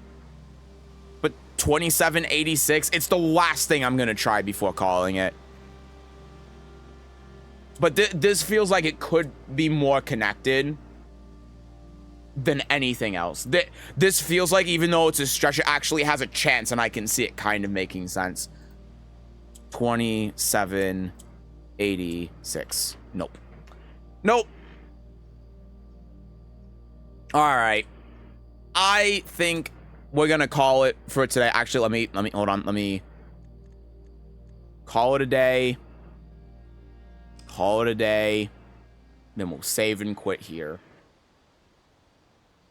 But 2786, it's the last thing I'm going to try before calling it. But this feels like it could be more connected than anything else. This feels like, even though it's a stretch, it actually has a chance, and I can see it kind of making sense. 2786. Nope. Nope. All right. I think we're gonna call it for today. Actually, let me hold on. Let me call it a day. Call it a day. Then we'll save and quit here.